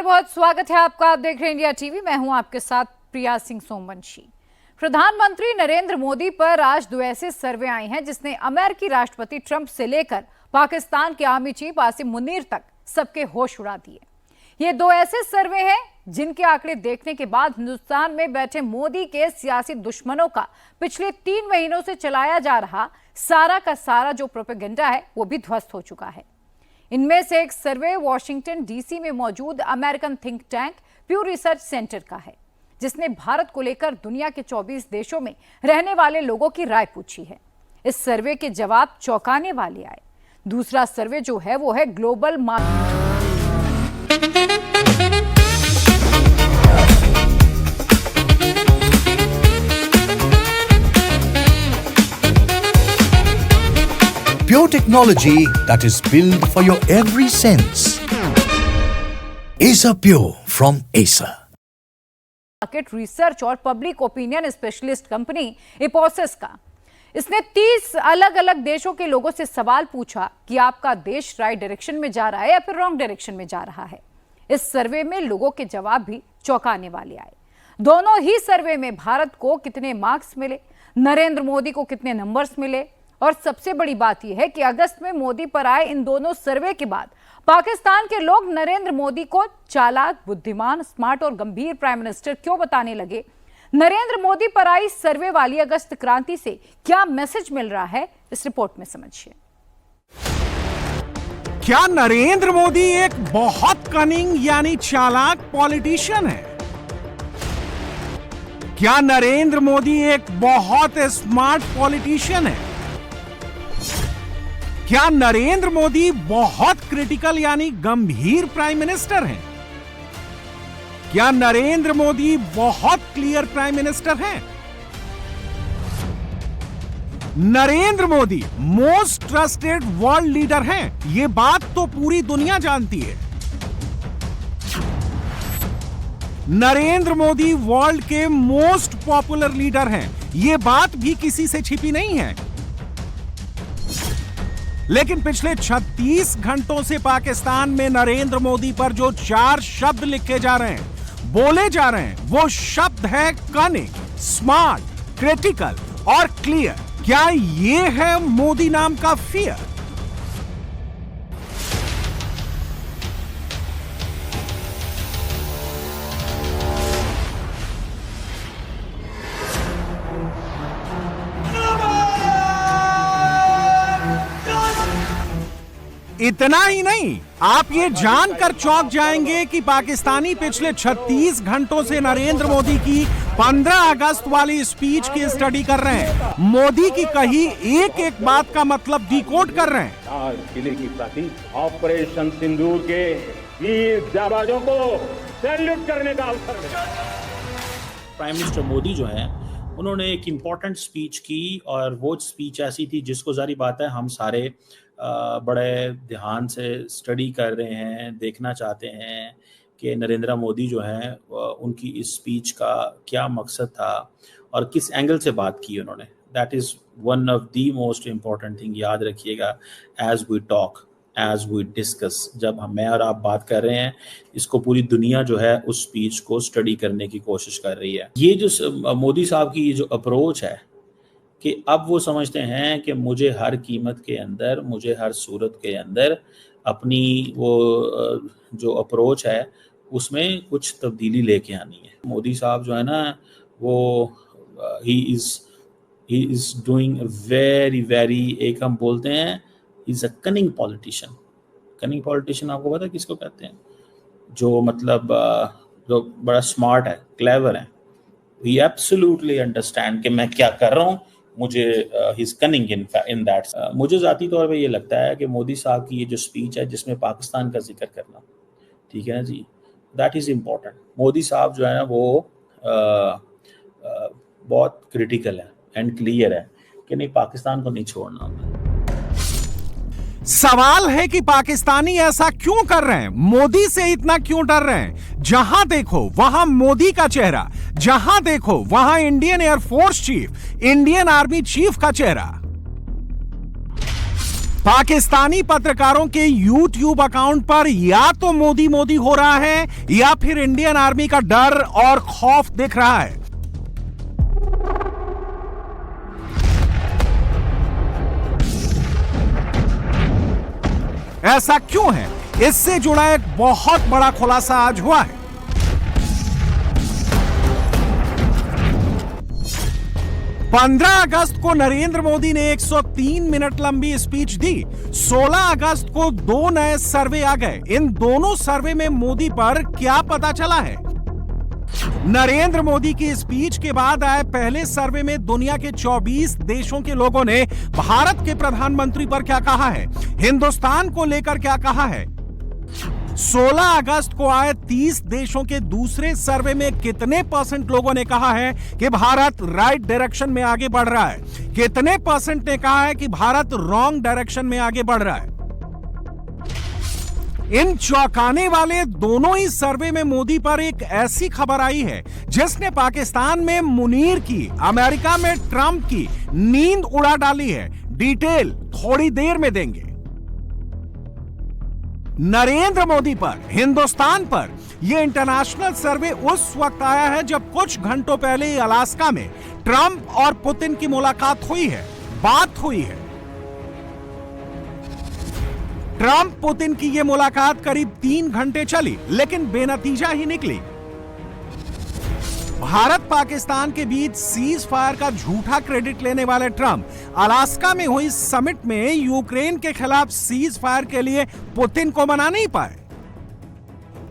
बहुत स्वागत है आपका। आप देख रहे हैं इंडिया टीवी। मैं हूं आपके साथ प्रिया सिंह सोमवंशी। प्रधानमंत्री नरेंद्र मोदी पर आज दो ऐसे सर्वे आए हैं जिसने अमेरिकी राष्ट्रपति ट्रंप से लेकर पाकिस्तान के आर्मी चीफ आसिम मुनीर तक सबके होश उड़ा दिए। ये दो ऐसे सर्वे हैं जिनके आंकड़े देखने के बाद हिंदुस्तान में बैठे मोदी के सियासी दुश्मनों का पिछले 3 महीनों से चलाया जा रहा सारा का सारा जो प्रोपेगेंडा है वो भी ध्वस्त हो चुका है। इनमें से एक सर्वे वॉशिंगटन डीसी में मौजूद American think tank प्यू research centre का है, जिसने भारत को लेकर दुनिया के 24 देशों में रहने वाले लोगों की राय पूछी है। इस सर्वे के जवाब चौंकाने वाले आए। दूसरा सर्वे जो है वो है global Pure technology that is built for your every sense. Acer Pure from Acer. Market research और पब्लिक ओपिनियन स्पेशलिस्ट कंपनी इपोसिस का। इसने 30 अलग अलग देशों के लोगों से सवाल पूछा कि आपका देश राइट डायरेक्शन में जा रहा है या फिर रॉन्ग डायरेक्शन में जा रहा है। इस सर्वे में लोगों के जवाब भी चौंकाने वाले आए। दोनों ही सर्वे में भारत को कितने मार्क्स मिले, नरेंद्र मोदी को कितने नंबर्स मिले, और सबसे बड़ी बात यह है कि अगस्त में मोदी पर आए इन दोनों सर्वे के बाद पाकिस्तान के लोग नरेंद्र मोदी को चालाक, बुद्धिमान, स्मार्ट और गंभीर प्राइम मिनिस्टर क्यों बताने लगे। नरेंद्र मोदी पर आई सर्वे वाली अगस्त क्रांति से क्या मैसेज मिल रहा है, इस रिपोर्ट में समझिए। क्या नरेंद्र मोदी एक बहुत कनिंग यानी चालाक पॉलिटिशियन है? क्या नरेंद्र मोदी एक बहुत स्मार्ट पॉलिटिशियन है? क्या नरेंद्र मोदी बहुत क्रिटिकल यानी गंभीर प्राइम मिनिस्टर हैं? क्या नरेंद्र मोदी बहुत क्लियर प्राइम मिनिस्टर हैं? Narendra Modi most trusted world leader हैं, यह बात तो पूरी दुनिया जानती है। नरेंद्र मोदी वर्ल्ड के मोस्ट पॉपुलर लीडर हैं, यह बात भी किसी से छिपी नहीं है। लेकिन पिछले 36 घंटों से पाकिस्तान में नरेंद्र मोदी पर जो 4 शब्द लिखे जा रहे हैं, बोले जा रहे हैं, वो शब्द है कनिंग, स्मार्ट, क्रिटिकल और क्लियर। क्या ये है मोदी नाम का फियर? इतना ही नहीं, आप ये जानकर चौंक जाएंगे कि पाकिस्तानी पिछले 36 घंटों से नरेंद्र मोदी की 15 अगस्त वाली स्पीच की स्टडी कर रहे हैं। मोदी की कही एक एक बात का मतलब डिकोड कर रहे हैं। लाल किले की प्रतीक ऑपरेशन सिंदूर के वीर जाबाजों को सैल्यूट करने का अवसर मिला। प्राइम मिनिस्टर मोदी जो है उन्होंने एक इम्पॉर्टेंट स्पीच की, और वो स्पीच ऐसी थी जिसको जारी बात है हम सारे बड़े ध्यान से स्टडी कर रहे हैं, देखना चाहते हैं कि नरेंद्र मोदी जो हैं उनकी इस स्पीच का क्या मकसद था और किस एंगल से बात की उन्होंने। That is one of the most important thing, याद रखिएगा as we talk, as we discuss. जब मैं और आप बात कर रहे हैं, इसको पूरी दुनिया जो है उस स्पीच को स्टडी करने की कोशिश कर रही है। ये जो मोदी साहब की जो अप्रोच है कि अब वो समझते हैं कि मुझे हर कीमत के अंदर, मुझे हर सूरत के अंदर अपनी वो जो अप्रोच है उसमें कुछ तब्दीली लेके आनी है। मोदी साहब जो है ना वो ही इज़ डूइंग वेरी एक हम बोलते हैं is a cunning politician. Cunning politician आपको पता है किसको कहते हैं? जो मतलब जो बड़ा स्मार्ट है, क्लेवर है। ही एब्सोल्युटली अंडरस्टैंड कि मैं क्या कर रहा हूँ, मुझे हिज कनिंग इन दैट। मुझे ज़ाती तौर पे ये लगता है कि मोदी साहब की ये जो स्पीच है जिसमें पाकिस्तान का जिक्र करना, ठीक है ना जी, दैट इज़ इम्पोर्टेंट। मोदी साहब जो है ना वो बहुत क्रिटिकल है एंड क्लियर है कि नहीं, पाकिस्तान को नहीं छोड़ना हमने। सवाल है कि पाकिस्तानी ऐसा क्यों कर रहे हैं, मोदी से इतना क्यों डर रहे हैं? जहां देखो वहां मोदी का चेहरा, जहां देखो वहां Indian air force chief, Indian army chief का चेहरा। पाकिस्तानी पत्रकारों के YouTube अकाउंट पर या तो मोदी मोदी हो रहा है या फिर इंडियन आर्मी का डर और खौफ दिख रहा है। ऐसा क्यों है, इससे जुड़ा एक बहुत बड़ा खुलासा आज हुआ है। पंद्रह अगस्त को नरेंद्र मोदी ने 103 मिनट लंबी स्पीच दी। 16 अगस्त को 2 नए सर्वे आ गए। इन दोनों सर्वे में मोदी पर क्या पता चला है? नरेंद्र मोदी की स्पीच के बाद आए पहले सर्वे में दुनिया के 24 देशों के लोगों ने भारत के प्रधानमंत्री पर क्या कहा है, हिंदुस्तान को लेकर क्या कहा है। 16 अगस्त को आए 30 देशों के दूसरे सर्वे में कितने % लोगों ने कहा है कि भारत राइट डायरेक्शन में आगे बढ़ रहा है, कितने % ने कहा है कि भारत रॉन्ग डायरेक्शन में आगे बढ़ रहा है। इन चौंकाने वाले दोनों ही सर्वे में मोदी पर एक ऐसी खबर आई है जिसने पाकिस्तान में मुनीर की, अमेरिका में ट्रंप की नींद उड़ा डाली है। डिटेल थोड़ी देर में देंगे। नरेंद्र मोदी पर, हिंदुस्तान पर यह इंटरनेशनल सर्वे उस वक्त आया है जब कुछ घंटों पहले अलास्का में ट्रंप और पुतिन की मुलाकात हुई है, बात हुई है। ट्रंप पुतिन की यह मुलाकात करीब 3 घंटे चली लेकिन बेनतीजा ही निकली। भारत पाकिस्तान के बीच सीज फायर का झूठा क्रेडिट लेने वाले ट्रंप अलास्का में हुई समिट में यूक्रेन के खिलाफ सीज फायर के लिए पुतिन को मना नहीं पाए।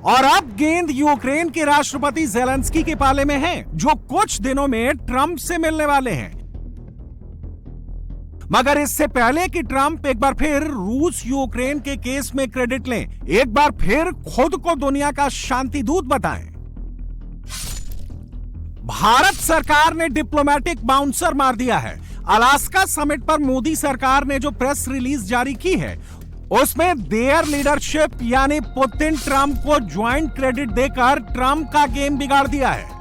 और अब गेंद यूक्रेन के राष्ट्रपति ज़ेलेंस्की के पाले में है, जो कुछ दिनों में ट्रंप से मिलने वाले हैं। मगर इससे पहले कि ट्रंप एक बार फिर रूस यूक्रेन के केस में क्रेडिट लें, एक बार फिर खुद को दुनिया का शांति दूत बताएं, भारत सरकार ने डिप्लोमेटिक बाउंसर मार दिया है। अलास्का समिट पर मोदी सरकार ने जो प्रेस रिलीज जारी की है उसमें देयर लीडरशिप यानी पुतिन ट्रंप को ज्वाइंट क्रेडिट देकर ट्रंप का गेम बिगाड़ दिया है।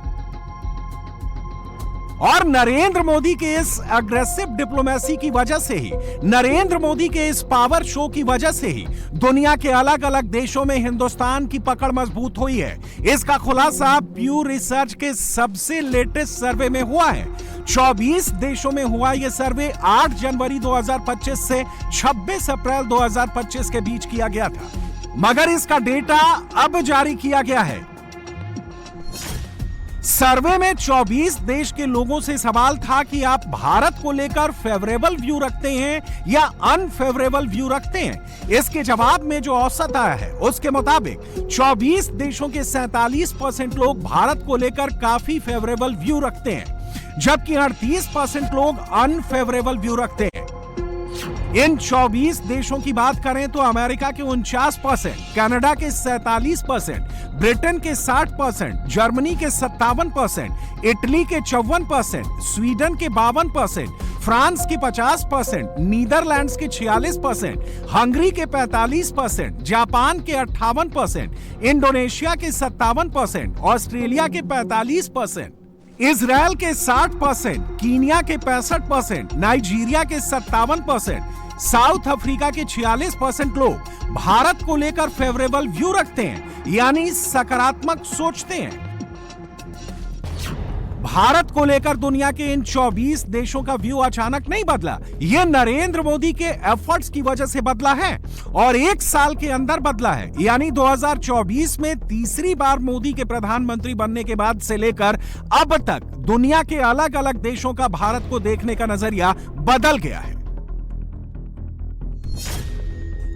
और नरेंद्र मोदी के इस अग्रेसिव डिप्लोमेसी की वजह से ही, नरेंद्र मोदी के इस पावर शो की वजह से ही दुनिया के अलग अलग देशों में हिंदुस्तान की पकड़ मजबूत हुई है। इसका खुलासा प्यू रिसर्च के सबसे लेटेस्ट सर्वे में हुआ है। 24 देशों में हुआ यह सर्वे 8 जनवरी 2025 से 26 अप्रैल 2025 के बीच किया गया था, मगर इसका डेटा अब जारी किया गया है। सर्वे में 24 देश के लोगों से सवाल था कि आप भारत को लेकर फेवरेबल व्यू रखते हैं या अनफेवरेबल व्यू रखते हैं। इसके जवाब में जो औसत आया है उसके मुताबिक 24 देशों के 47% लोग भारत को लेकर काफी फेवरेबल व्यू रखते हैं, जबकि 38% लोग अनफेवरेबल व्यू रखते हैं। इन 24 देशों की बात करें तो अमेरिका के 49%, कनाडा के 47%, ब्रिटेन के 60%, जर्मनी के 57%, इटली के 54%, स्वीडन के 52%, फ्रांस के 50%, नीदरलैंड्स के 46%, हंगरी के 45%, जापान के 58%, इंडोनेशिया के 57%, ऑस्ट्रेलिया के 45%, इजराइल के 60%, कीनिया के 65%, नाइजीरिया के 57%, साउथ अफ्रीका के 46% लोग भारत को लेकर फेवरेबल व्यू रखते हैं, यानी सकारात्मक सोचते हैं। भारत को लेकर दुनिया के इन 24 देशों का व्यू अचानक नहीं बदला, यह नरेंद्र मोदी के एफर्ट्स की वजह से बदला है और 1 साल के अंदर बदला है। यानी 2024 में तीसरी बार मोदी के प्रधानमंत्री बनने के बाद से लेकर अब तक दुनिया के अलग अलग देशों का भारत को देखने का नजरिया बदल गया है।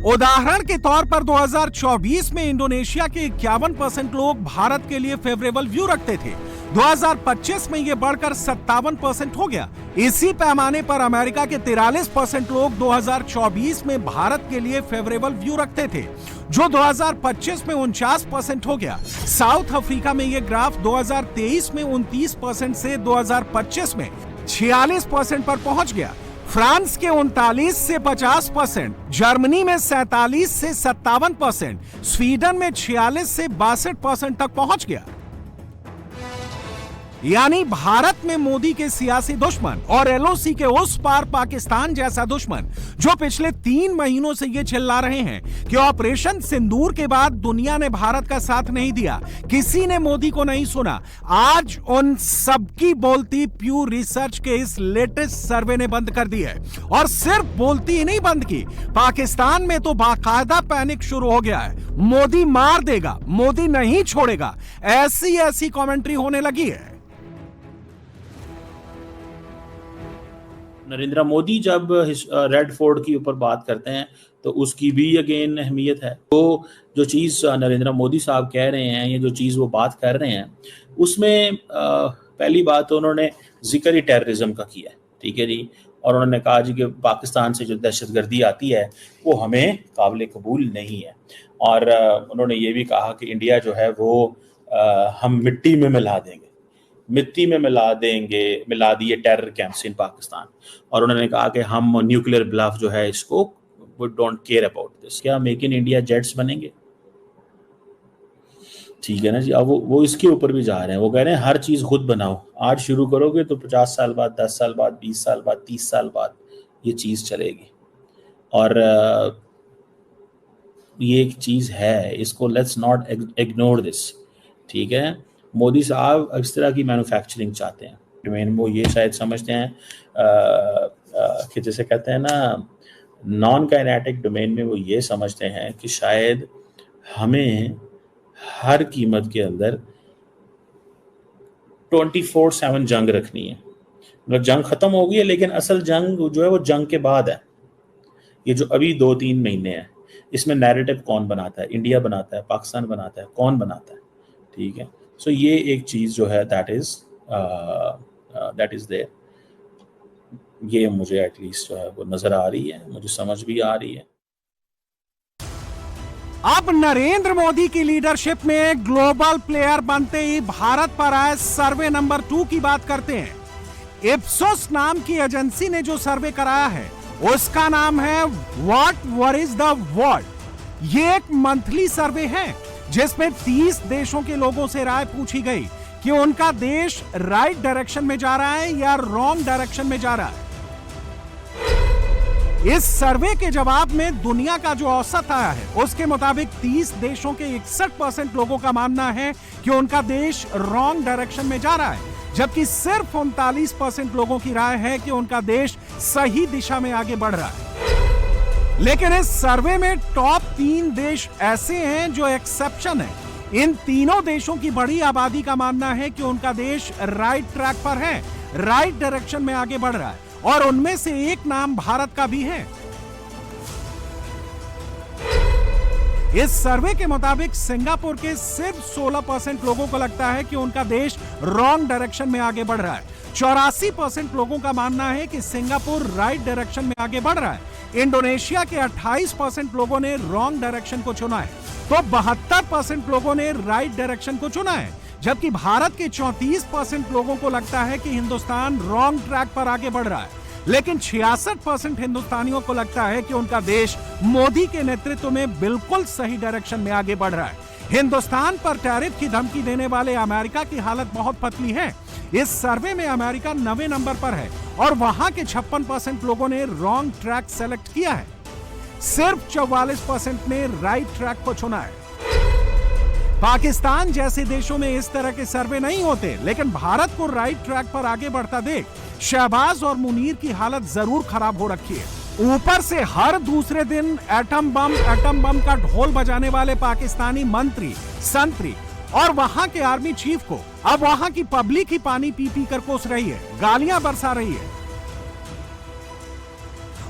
उदाहरण के तौर पर 2024 में इंडोनेशिया के 51% लोग भारत के लिए फेवरेबल व्यू रखते थे, 2025 में यह बढ़कर 57% हो गया। इसी पैमाने पर अमेरिका के 43% लोग 2024 में भारत के लिए फेवरेबल व्यू रखते थे, जो 2025 में 49% हो गया। साउथ अफ्रीका में यह ग्राफ 2023 में 29% से 2025 में 46% पर पहुंच गया। फ्रांस के 39 से 50%, जर्मनी में 47 से 57%, स्वीडन में 46 से 62% तक पहुंच गया। यानी भारत में मोदी के सियासी दुश्मन और एलओसी के उस पार पाकिस्तान जैसा दुश्मन जो पिछले 3 महीनों से ये चिल्ला रहे हैं कि ऑपरेशन सिंदूर के बाद दुनिया ने भारत का साथ नहीं दिया, किसी ने मोदी को नहीं सुना, आज उन सबकी बोलती प्यू रिसर्च के इस लेटेस्ट सर्वे ने बंद कर दी है। और सिर्फ बोलती ही नहीं बंद की, पाकिस्तान में तो बाकायदा पैनिक शुरू हो गया है। मोदी मार देगा, मोदी नहीं छोड़ेगा, ऐसी कमेंट्री होने लगी है। नरेंद्र मोदी जब रेड फोर्ट की ऊपर बात करते हैं तो उसकी भी अगेन अहमियत है। तो जो चीज़ नरेंद्र मोदी साहब कह रहे हैं, ये जो चीज़ वो बात कर रहे हैं, उसमें पहली बात तो उन्होंने जिक्र ही टेररिज्म का किया है, ठीक है जी। और उन्होंने कहा जी कि पाकिस्तान से जो दहशतगर्दी आती है वो हमें काबिल कबूल नहीं है। और उन्होंने ये भी कहा कि इंडिया जो है वो हम मिट्टी में मिला देंगे, मिट्टी में मिला दिए टेरर कैंप्स इन पाकिस्तान। और उन्होंने कहा कि हम न्यूक्लियर ब्लफ जो है इसको वो डोंट केयर अबाउट दिस। क्या मेक इन इंडिया जेट्स बनेंगे? ठीक है ना जी। अब वो इसके ऊपर भी जा रहे हैं, वो कह रहे हैं हर चीज़ खुद बनाओ, आज शुरू करोगे तो 50 साल बाद, 10 साल बाद, 20 साल बाद, 30 साल बाद ये चीज़ चलेगी। और ये एक चीज़ है, इसको लेट्स नॉट इग्नोर दिस, ठीक है। मोदी साहब इस तरह की मैन्युफैक्चरिंग चाहते हैं डोमेन, वो ये शायद समझते हैं कि जैसे कहते हैं ना नॉन काइनेटिक डोमेन में, वो ये समझते हैं कि शायद हमें हर कीमत के अंदर 24/7 जंग रखनी है। मतलब जंग खत्म हो गई है लेकिन असल जंग जो है वो जंग के बाद है। ये जो अभी 2-3 महीने हैं इसमें नैरेटिव कौन बनाता है? इंडिया बनाता है, पाकिस्तान बनाता है, कौन बनाता है? ठीक है। सो ये एक चीज़ जो है दैट इज देयर, ये मुझे एटलीस्ट जो है वो नजर आ रही है, मुझे समझ भी आ रही है। अब नरेंद्र मोदी की लीडरशिप में ग्लोबल प्लेयर बनते ही भारत पर आए सर्वे नंबर 2 की बात करते हैं। इप्सोस नाम की एजेंसी ने जो सर्वे कराया है उसका नाम है व्हाट वरीज द वर्ल्ड। ये एक मंथली सर्वे है जिसमें 30 देशों के लोगों से राय पूछी गई कि उनका देश राइट डायरेक्शन में जा रहा है या रॉन्ग डायरेक्शन में जा रहा है। इस सर्वे के जवाब में दुनिया का जो औसत आया है उसके मुताबिक 30 देशों के 61% लोगों का मानना है कि उनका देश रॉन्ग डायरेक्शन में जा रहा है, जबकि सिर्फ 39% लोगों की राय है कि उनका देश सही दिशा में आगे बढ़ रहा है। लेकिन इस सर्वे में टॉप 3 देश ऐसे हैं जो एक्सेप्शन है। इन तीनों देशों की बड़ी आबादी का मानना है कि उनका देश राइट ट्रैक पर है, राइट डायरेक्शन में आगे बढ़ रहा है, और उनमें से एक नाम भारत का भी है। इस सर्वे के मुताबिक सिंगापुर के सिर्फ 16% लोगों को लगता है कि उनका देश रॉन्ग डायरेक्शन में आगे बढ़ रहा है। 84% लोगों का मानना है कि सिंगापुर राइट डायरेक्शन में आगे बढ़ रहा है। इंडोनेशिया के 28% लोगों ने रॉन्ग डायरेक्शन को चुना है, तो 72% लोगों ने राइट डायरेक्शन को चुना है, जबकि भारत के 34% लोगों को लगता है कि हिंदुस्तान रॉन्ग ट्रैक पर आगे बढ़ रहा है। लेकिन 66% हिंदुस्तानियों को लगता है कि उनका देश मोदी के नेतृत्व में बिल्कुल सही डायरेक्शन में आगे बढ़ रहा है। हिंदुस्तान पर टैरिफ की धमकी देने वाले अमेरिका की हालत बहुत पतली है। इस सर्वे में अमेरिका 9वें नंबर पर है और वहां के 56% लोगों ने रॉन्ग ट्रैक सेलेक्ट किया है, सिर्फ 44% ने राइट ट्रैक को चुना है। पाकिस्तान जैसे देशों में इस तरह के सर्वे नहीं होते, लेकिन भारत को राइट ट्रैक पर आगे बढ़ता देख शहबाज और मुनीर की हालत जरूर खराब हो रखी है। ऊपर से हर दूसरे दिन एटम बम का ढोल बजाने वाले पाकिस्तानी मंत्री संतरी और वहां के आर्मी चीफ को अब वहां की पब्लिक ही पानी पी पी कर कोस रही है, गालियां बरसा रही है,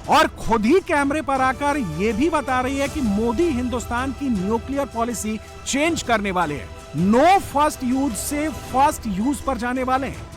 और खुद ही कैमरे पर आकर यह भी बता रही है कि मोदी हिंदुस्तान की न्यूक्लियर पॉलिसी चेंज करने वाले हैं, नो फर्स्ट यूज से फर्स्ट यूज पर जाने वाले हैं।